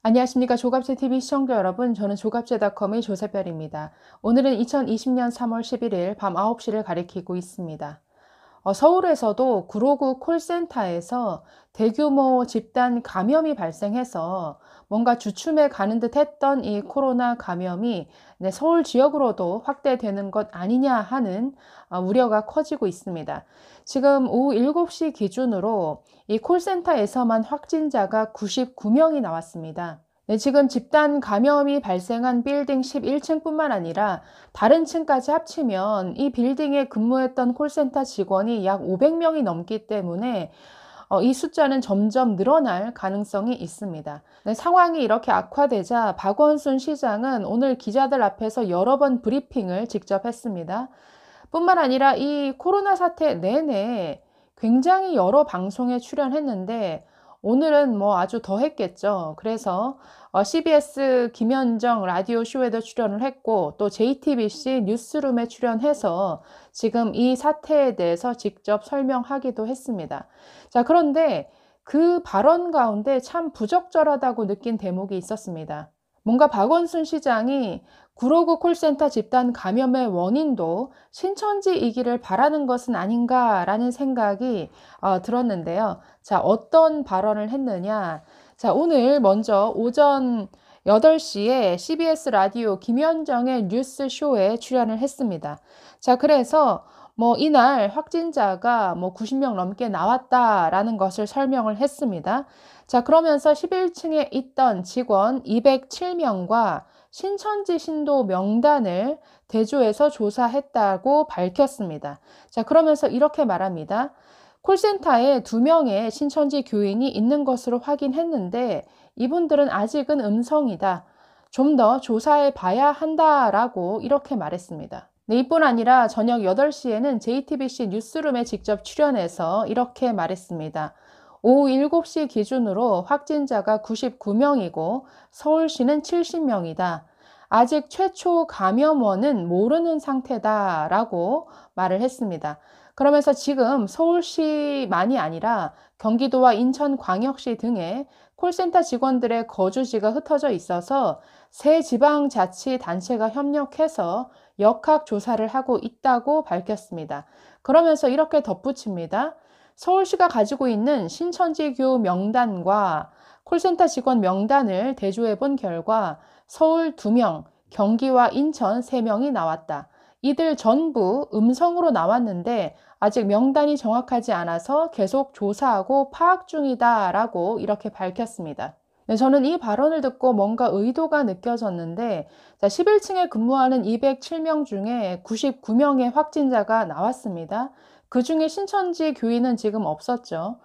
안녕하십니까. 조갑제TV 시청자 여러분, 저는 조갑제닷컴의 조세별입니다. 오늘은 2020년 3월 11일 밤 9시를 가리키고 있습니다. 서울에서도 구로구 콜센터에서 대규모 집단 감염이 발생해서 뭔가 주춤해 가는 듯 했던 이 코로나 감염이 서울 지역으로도 확대되는 것 아니냐 하는 우려가 커지고 있습니다. 지금 오후 7시 기준으로 이 콜센터에서만 확진자가 99명이 나왔습니다. 지금 집단 감염이 발생한 빌딩 11층뿐만 아니라 다른 층까지 합치면 이 빌딩에 근무했던 콜센터 직원이 약 500명이 넘기 때문에 이 숫자는 점점 늘어날 가능성이 있습니다. 상황이 이렇게 악화되자 박원순 시장은 오늘 기자들 앞에서 여러 번 브리핑을 직접 했습니다. 뿐만 아니라 이 코로나 사태 내내 굉장히 여러 방송에 출연했는데 오늘은 뭐 아주 더 했겠죠. 그래서 CBS 김현정 라디오 쇼에도 출연을 했고 또 JTBC 뉴스룸에 출연해서 지금 이 사태에 대해서 직접 설명하기도 했습니다. 자, 그런데 그 발언 가운데 참 부적절하다고 느낀 대목이 있었습니다. 뭔가 박원순 시장이 구로구 콜센터 집단 감염의 원인도 신천지이기를 바라는 것은 아닌가라는 생각이 들었는데요. 자, 어떤 발언을 했느냐. 자, 오늘 먼저 오전 8시에 CBS 라디오 김현정의 뉴스쇼에 출연을 했습니다. 자, 그래서 이날 확진자가 90명 넘게 나왔다라는 것을 설명을 했습니다. 자, 그러면서 11층에 있던 직원 207명과 신천지 신도 명단을 대조해서 조사했다고 밝혔습니다. 자, 그러면서 이렇게 말합니다. 콜센터에 2명의 신천지 교인이 있는 것으로 확인했는데 이분들은 아직은 음성이다. 좀 더 조사해 봐야 한다라고 이렇게 말했습니다. 이뿐 아니라 저녁 8시에는 JTBC 뉴스룸에 직접 출연해서 이렇게 말했습니다. 오후 7시 기준으로 확진자가 99명이고 서울시는 70명이다. 아직 최초 감염원은 모르는 상태다라고 말을 했습니다. 그러면서 지금 서울시만이 아니라 경기도와 인천광역시 등의 콜센터 직원들의 거주지가 흩어져 있어서 세 지방자치단체가 협력해서 역학조사를 하고 있다고 밝혔습니다. 그러면서 이렇게 덧붙입니다. 서울시가 가지고 있는 신천지교 명단과 콜센터 직원 명단을 대조해 본 결과 서울 2명, 경기와 인천 3명이 나왔다. 이들 전부 음성으로 나왔는데 아직 명단이 정확하지 않아서 계속 조사하고 파악 중이다라고 이렇게 밝혔습니다. 저는 이 발언을 듣고 뭔가 의도가 느껴졌는데 11층에 근무하는 207명 중에 99명의 확진자가 나왔습니다. 그 중에 신천지 교인은 지금 없었죠.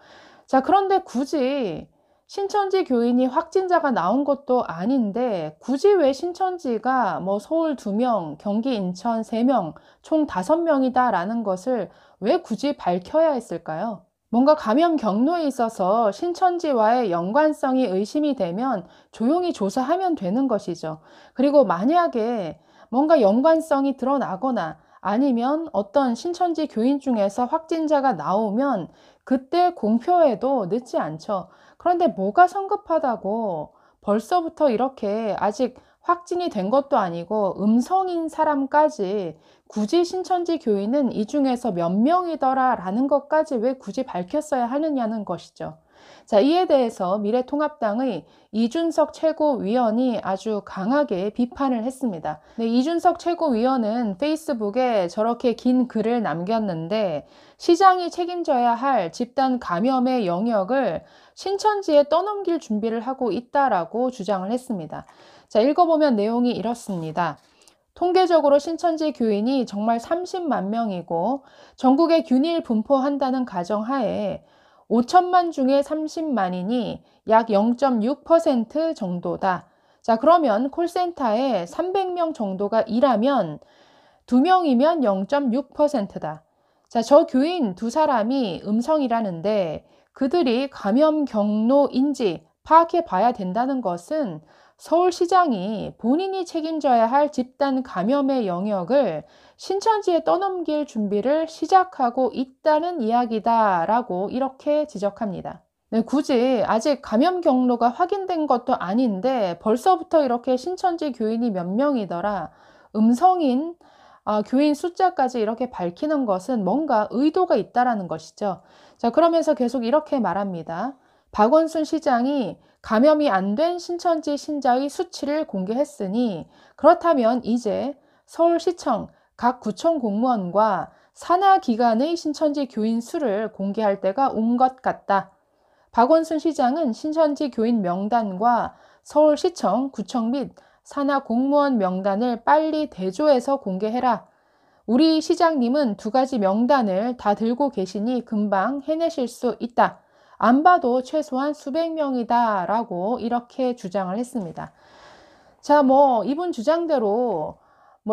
자, 그런데 굳이 신천지 교인이 확진자가 나온 것도 아닌데 굳이 왜 신천지가 서울 2명, 경기 인천 3명, 총 5명이다라는 것을 왜 굳이 밝혀야 했을까요? 뭔가 감염 경로에 있어서 신천지와의 연관성이 의심이 되면 조용히 조사하면 되는 것이죠. 그리고 만약에 뭔가 연관성이 드러나거나 아니면 어떤 신천지 교인 중에서 확진자가 나오면 그때 공표해도 늦지 않죠. 그런데 뭐가 성급하다고 벌써부터 이렇게 아직 확진이 된 것도 아니고 음성인 사람까지 굳이 신천지 교인은 이 중에서 몇 명이더라 라는 것까지 왜 굳이 밝혔어야 하느냐는 것이죠. 자, 이에 대해서 미래통합당의 이준석 최고위원이 아주 강하게 비판을 했습니다. 이준석 최고위원은 페이스북에 저렇게 긴 글을 남겼는데 시장이 책임져야 할 집단 감염의 영역을 신천지에 떠넘길 준비를 하고 있다라고 주장을 했습니다. 자, 읽어보면 내용이 이렇습니다. 통계적으로 신천지 교인이 정말 30만 명이고 전국에 균일 분포한다는 가정하에 5천만 중에 30만이니 약 0.6% 정도다. 자, 그러면 콜센터에 300명 정도가 일하면 2명이면 0.6%다. 자, 저 교인 2사람이 음성이라는데 그들이 감염 경로인지 파악해 봐야 된다는 것은 서울시장이 본인이 책임져야 할 집단 감염의 영역을 신천지에 떠넘길 준비를 시작하고 있다는 이야기다라고 이렇게 지적합니다. 네, 굳이 아직 감염 경로가 확인된 것도 아닌데 벌써부터 이렇게 신천지 교인이 몇 명이더라. 음성인 교인 숫자까지 이렇게 밝히는 것은 뭔가 의도가 있다라는 것이죠. 자, 그러면서 계속 이렇게 말합니다. 박원순 시장이 감염이 안 된 신천지 신자의 수치를 공개했으니 그렇다면 이제 서울시청 각 구청 공무원과 산하 기관의 신천지 교인 수를 공개할 때가 온 것 같다. 박원순 시장은 신천지 교인 명단과 서울시청, 구청 및 산하 공무원 명단을 빨리 대조해서 공개해라. 우리 시장님은 두 가지 명단을 다 들고 계시니 금방 해내실 수 있다. 안 봐도 최소한 수백 명이다 라고 이렇게 주장을 했습니다. 자, 이분 주장대로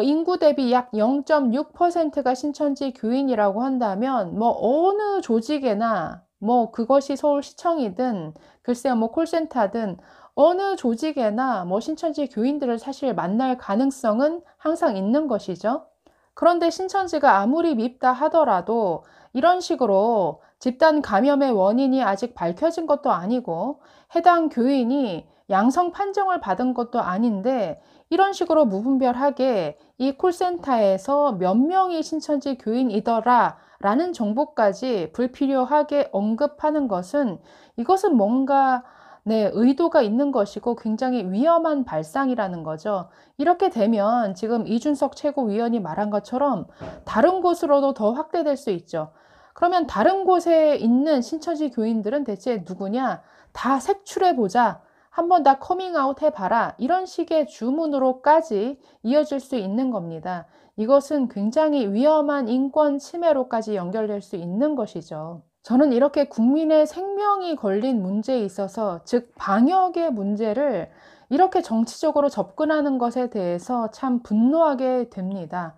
인구 대비 약 0.6%가 신천지 교인이라고 한다면 어느 조직에나 그것이 서울시청이든 글쎄요 콜센터든 어느 조직에나 신천지 교인들을 사실 만날 가능성은 항상 있는 것이죠. 그런데 신천지가 아무리 밉다 하더라도 이런 식으로 집단 감염의 원인이 아직 밝혀진 것도 아니고 해당 교인이 양성 판정을 받은 것도 아닌데 이런 식으로 무분별하게 이 콜센터에서 몇 명이 신천지 교인이더라 라는 정보까지 불필요하게 언급하는 것은 이것은 뭔가 의도가 있는 것이고 굉장히 위험한 발상이라는 거죠. 이렇게 되면 지금 이준석 최고위원이 말한 것처럼 다른 곳으로도 더 확대될 수 있죠. 그러면 다른 곳에 있는 신천지 교인들은 대체 누구냐? 다 색출해보자. 한번 다 커밍아웃 해봐라. 이런 식의 주문으로까지 이어질 수 있는 겁니다. 이것은 굉장히 위험한 인권 침해로까지 연결될 수 있는 것이죠. 저는 이렇게 국민의 생명이 걸린 문제에 있어서, 즉 방역의 문제를 이렇게 정치적으로 접근하는 것에 대해서 참 분노하게 됩니다.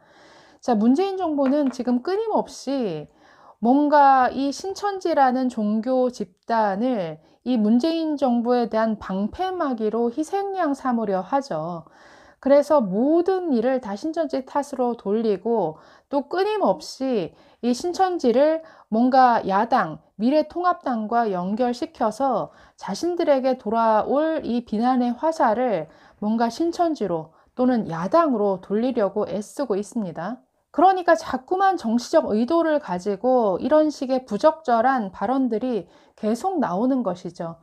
자, 문재인 정부는 지금 끊임없이 뭔가 이 신천지라는 종교 집단을 이 문재인 정부에 대한 방패막이로 희생양 삼으려 하죠. 그래서 모든 일을 다 신천지 탓으로 돌리고 또 끊임없이 이 신천지를 뭔가 야당, 미래통합당과 연결시켜서 자신들에게 돌아올 이 비난의 화살을 뭔가 신천지로 또는 야당으로 돌리려고 애쓰고 있습니다. 그러니까 자꾸만 정치적 의도를 가지고 이런 식의 부적절한 발언들이 계속 나오는 것이죠.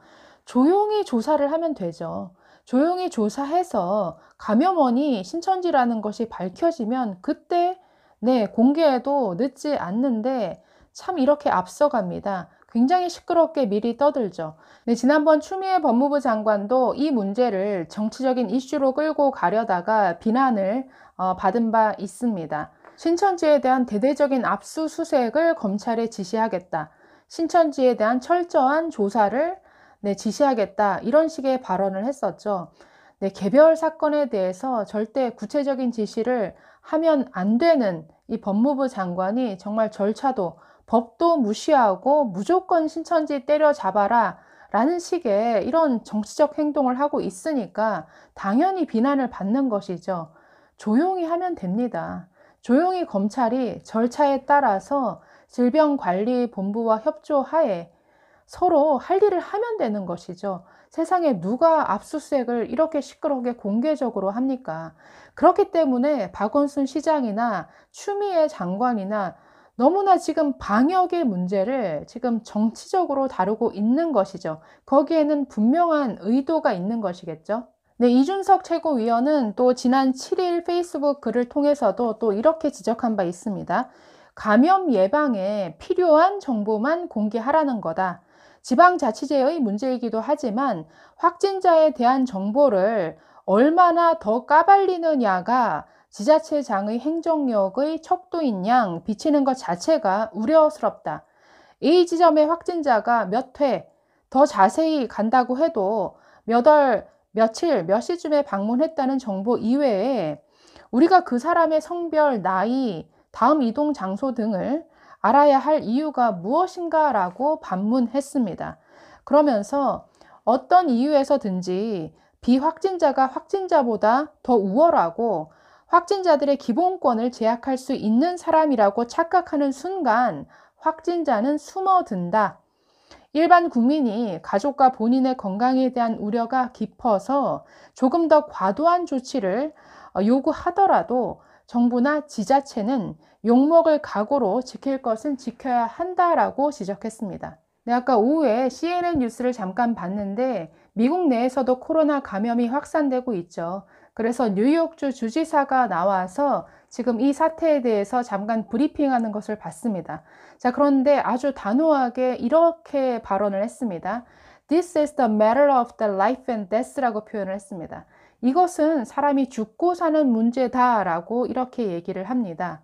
조용히 조사를 하면 되죠. 조용히 조사해서 감염원이 신천지라는 것이 밝혀지면 그때 공개해도 늦지 않는데 참 이렇게 앞서갑니다. 굉장히 시끄럽게 미리 떠들죠. 지난번 추미애 법무부 장관도 이 문제를 정치적인 이슈로 끌고 가려다가 비난을 받은 바 있습니다. 신천지에 대한 대대적인 압수수색을 검찰에 지시하겠다. 신천지에 대한 철저한 조사를 지시하겠다. 이런 식의 발언을 했었죠. 개별 사건에 대해서 절대 구체적인 지시를 하면 안 되는 이 법무부 장관이 정말 절차도 법도 무시하고 무조건 신천지 때려잡아라 라는 식의 이런 정치적 행동을 하고 있으니까 당연히 비난을 받는 것이죠. 조용히 하면 됩니다. 조용히 검찰이 절차에 따라서 질병관리본부와 협조하에 서로 할 일을 하면 되는 것이죠. 세상에 누가 압수수색을 이렇게 시끄럽게 공개적으로 합니까? 그렇기 때문에 박원순 시장이나 추미애 장관이나 너무나 지금 방역의 문제를 지금 정치적으로 다루고 있는 것이죠. 거기에는 분명한 의도가 있는 것이겠죠. 이준석 최고위원은 또 지난 7일 페이스북 글을 통해서도 또 이렇게 지적한 바 있습니다. 감염 예방에 필요한 정보만 공개하라는 거다. 지방자치제의 문제이기도 하지만 확진자에 대한 정보를 얼마나 더 까발리느냐가 지자체장의 행정력의 척도인 양 비치는 것 자체가 우려스럽다. 이 지점의 확진자가 몇 회, 더 자세히 간다고 해도 몇 월, 며칠, 몇 시쯤에 방문했다는 정보 이외에 우리가 그 사람의 성별, 나이, 다음 이동 장소 등을 알아야 할 이유가 무엇인가 라고 반문했습니다. 그러면서 어떤 이유에서든지 비확진자가 확진자보다 더 우월하고 확진자들의 기본권을 제약할 수 있는 사람이라고 착각하는 순간 확진자는 숨어든다. 일반 국민이 가족과 본인의 건강에 대한 우려가 깊어서 조금 더 과도한 조치를 요구하더라도 정부나 지자체는 욕먹을 각오로 지킬 것은 지켜야 한다라고 지적했습니다. 네, 아까 오후에 CNN 뉴스를 잠깐 봤는데 미국 내에서도 코로나 감염이 확산되고 있죠. 그래서 뉴욕주 주지사가 나와서 지금 이 사태에 대해서 잠깐 브리핑하는 것을 봤습니다. 자, 그런데 아주 단호하게 이렇게 발언을 했습니다. This is the matter of the life and death라고 표현을 했습니다. 이것은 사람이 죽고 사는 문제다라고 이렇게 얘기를 합니다.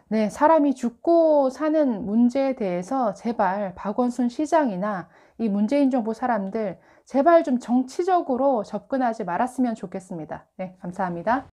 네, 사람이 죽고 사는 문제에 대해서 제발 박원순 시장이나 이 문재인 정부 사람들 제발 좀 정치적으로 접근하지 말았으면 좋겠습니다. 네, 감사합니다.